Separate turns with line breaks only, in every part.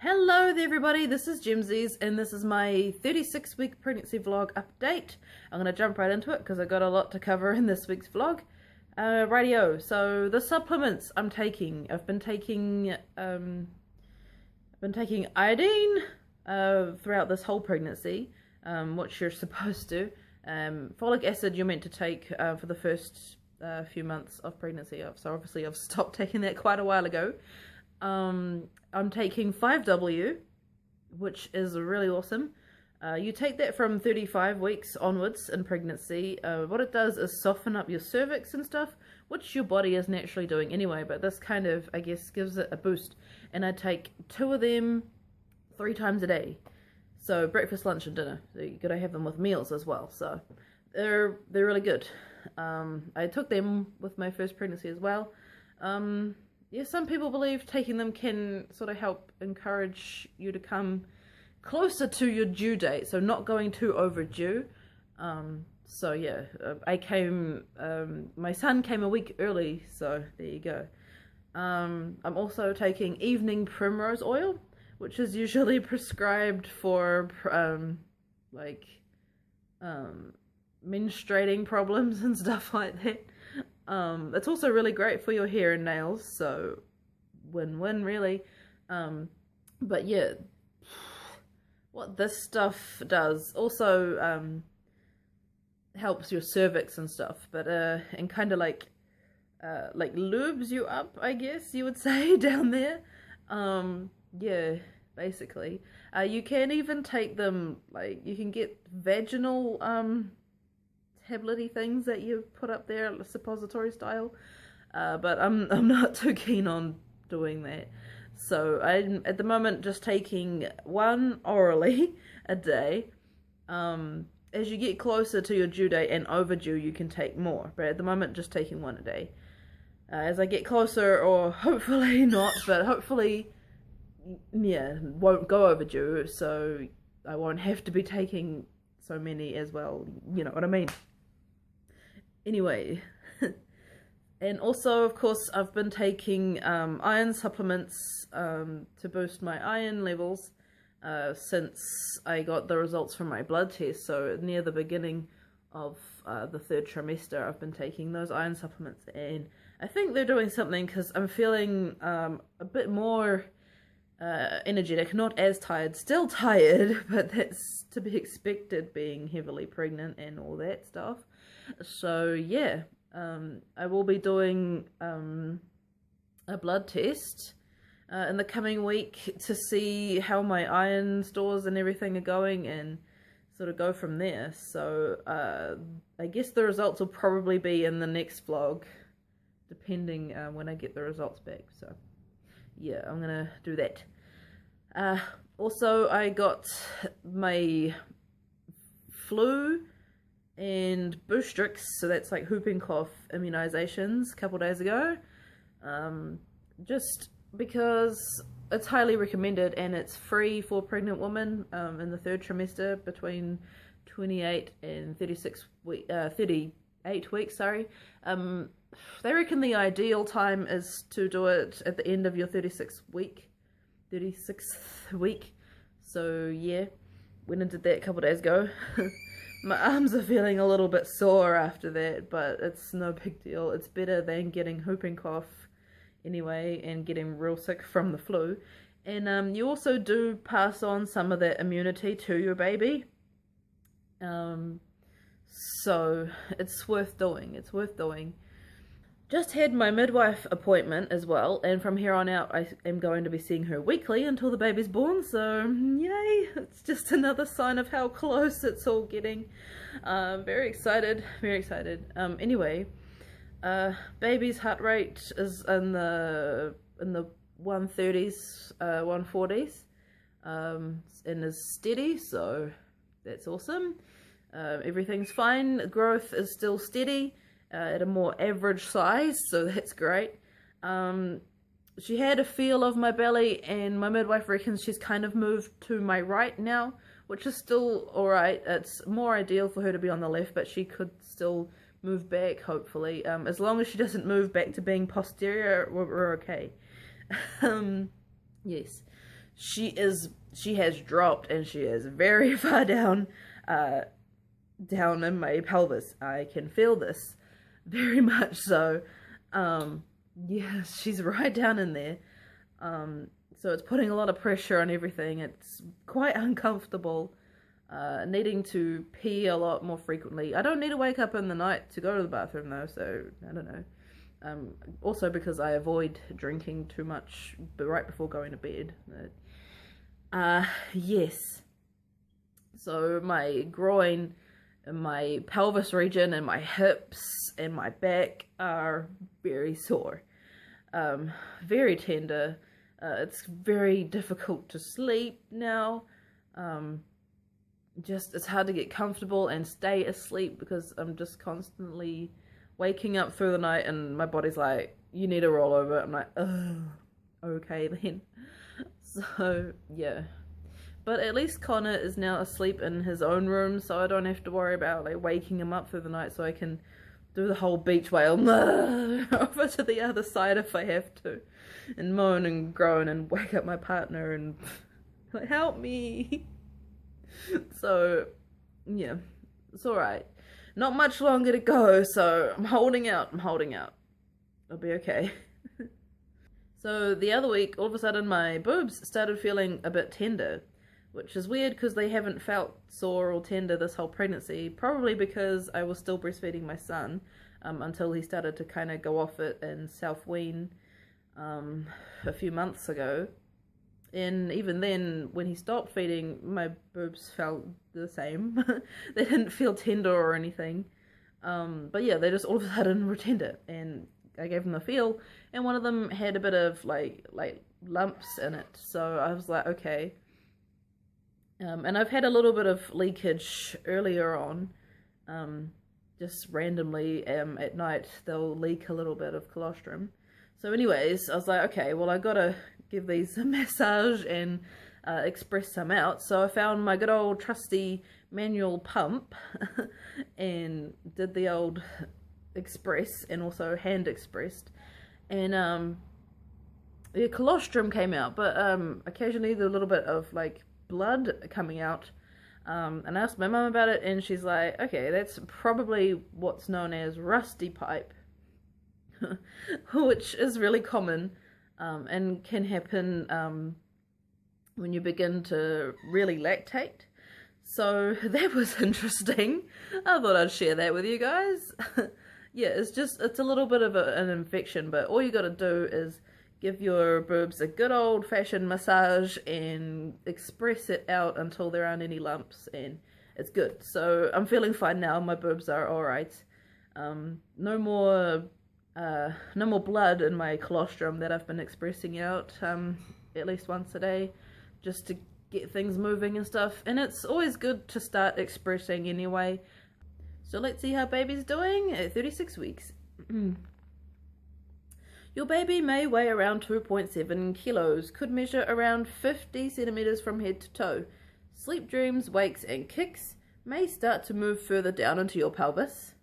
Hello there everybody, this is Jimsies and this is my 36-week pregnancy vlog update. I'm going to jump right into it because I got a lot to cover in this week's vlog. Rightio, so the supplements I'm taking, I've been taking iodine throughout this whole pregnancy, which you're supposed to. Folic acid you're meant to take for the first few months of pregnancy, so obviously I've stopped taking that quite a while ago. I'm taking 5W, which is really awesome. You take that from 35 weeks onwards in pregnancy. What it does is soften up your cervix and stuff, which your body is naturally doing anyway, but this kind of, I guess, gives it a boost. And I take 2 of them 3 times a day. So breakfast, lunch, and dinner. So you gotta have them with meals as well. So they're really good. I took them with my first pregnancy as well. Yeah, some people believe taking them can sort of help encourage you to come closer to your due date, so not going too overdue. So yeah, my son came a week early, so there you go. I'm also taking evening primrose oil, which is usually prescribed for menstruating problems and stuff like that. It's also really great for your hair and nails, so win-win really. But yeah, what this stuff does also helps your cervix and stuff, but and kind of like lubes you up, I guess you would say, down there. Yeah, basically. You can even take them, like, you can get vaginal tablety things that you put up there, suppository style, but I'm not too keen on doing that. So I'm at the moment just taking 1 orally a day. As you get closer to your due date and overdue, you can take more, but at the moment just taking 1 a day. As I get closer, or hopefully not, but hopefully, yeah, won't go overdue, so I won't have to be taking so many as well, you know what I mean. Anyway, and also, of course, I've been taking iron supplements to boost my iron levels since I got the results from my blood test. So near the beginning of the 3rd trimester, I've been taking those iron supplements, and I think they're doing something because I'm feeling a bit more energetic, not as tired, still tired, but that's to be expected being heavily pregnant and all that stuff. So yeah, I will be doing a blood test in the coming week to see how my iron stores and everything are going, and sort of go from there. So I guess the results will probably be in the next vlog, depending when I get the results back. So yeah, I'm gonna do that. Also, I got my flu and Boostrix, so that's like whooping cough immunizations, a couple days ago, just because it's highly recommended and it's free for pregnant women in the 3rd trimester between 28 and 38 weeks, sorry. They reckon the ideal time is to do it at the end of your 36th week. So yeah, went and did that a couple days ago. My arms are feeling a little bit sore after that, but it's no big deal. It's better than getting whooping cough anyway and getting real sick from the flu. And you also do pass on some of that immunity to your baby. So it's worth doing. It's worth doing. Just had my midwife appointment as well, and from here on out I am going to be seeing her weekly until the baby's born, so yay, it's just another sign of how close it's all getting. Very excited, very excited. Anyway, baby's heart rate is in the 130s, 140s, and is steady, so that's awesome. Everything's fine, growth is still steady. At a more average size, so that's great. She had a feel of my belly, and my midwife reckons she's kind of moved to my right now, which is still alright. It's more ideal for her to be on the left, but she could still move back, hopefully. As long as she doesn't move back to being posterior, we're okay. Yes. she has dropped, and she is very far down in my pelvis. I can feel this very much so. Yeah, she's right down in there. So it's putting a lot of pressure on everything. It's quite uncomfortable. Needing to pee a lot more frequently. I don't need to wake up in the night to go to the bathroom though, so I don't know. Also because I avoid drinking too much right before going to bed. Yes. So my groin, and my pelvis region, and my hips, and my back are very sore. Very tender. It's very difficult to sleep now. It's hard to get comfortable and stay asleep because I'm just constantly waking up through the night and my body's like, you need to roll over. I'm like, oh, okay then. So, yeah. But at least Connor is now asleep in his own room, so I don't have to worry about like waking him up through the night, so I can do the whole beach wail over to the other side if I have to, and moan and groan and wake up my partner and like, help me. So, yeah, it's alright. Not much longer to go, so I'm holding out. I'll be okay. So the other week, all of a sudden my boobs started feeling a bit tender, which is weird because they haven't felt sore or tender this whole pregnancy, probably because I was still breastfeeding my son until he started to kind of go off it and self-wean a few months ago. And even then, when he stopped feeding, my boobs felt the same. They didn't feel tender or anything. But yeah, they just all of a sudden were tender. And I gave them a feel, and one of them had a bit of like lumps in it. So I was like, okay. And I've had a little bit of leakage earlier on. Just randomly at night, they'll leak a little bit of colostrum. So anyways, I was like, okay, well, I gotta give these a massage and express some out. So I found my good old trusty manual pump and did the old express and also hand expressed. And the colostrum came out, but occasionally there's a little bit of like blood coming out. And I asked my mum about it, and she's like, okay, that's probably what's known as rusty pipe. Which is really common and can happen when you begin to really lactate. So that was interesting. I thought I'd share that with you guys. Yeah, it's a little bit of an infection, but all you gotta do is give your boobs a good old-fashioned massage and express it out until there aren't any lumps, and it's good. So I'm feeling fine now. My boobs are alright. No more blood in my colostrum that I've been expressing out at least once a day, just to get things moving and stuff. And it's always good to start expressing anyway. So let's see how baby's doing at 36 weeks. Your baby may weigh around 2.7 kilos, could measure around 50 centimeters from head to toe. Sleep dreams, wakes and kicks may start to move further down into your pelvis.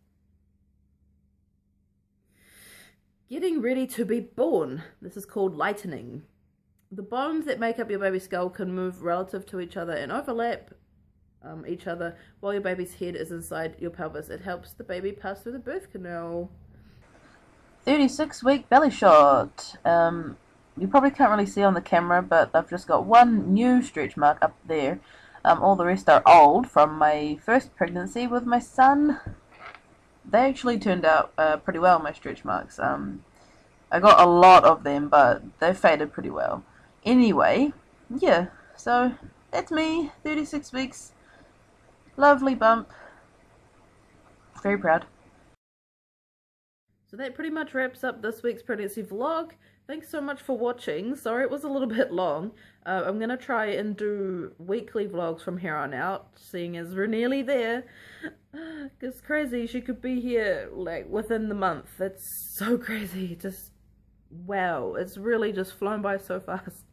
Getting ready to be born. This is called lightening. The bones that make up your baby's skull can move relative to each other and overlap each other while your baby's head is inside your pelvis. It helps the baby pass through the birth canal. 36-week belly shot. You probably can't really see on the camera, but I've just got one new stretch mark up there. All the rest are old from my first pregnancy with my son. They actually turned out pretty well, my stretch marks. I got a lot of them, but they faded pretty well. Anyway, yeah, so that's me, 36 weeks. Lovely bump. Very proud. So that pretty much wraps up this week's pregnancy vlog. Thanks so much for watching. Sorry it was a little bit long. I'm going to try and do weekly vlogs from here on out, seeing as we're nearly there. It's crazy, she could be here like within the month. That's so crazy. Just, wow, it's really just flown by so fast.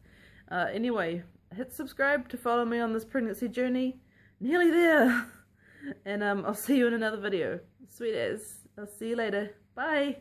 Anyway, hit subscribe to follow me on this pregnancy journey. Nearly there. And I'll see you in another video. Sweet as. I'll see you later. Bye.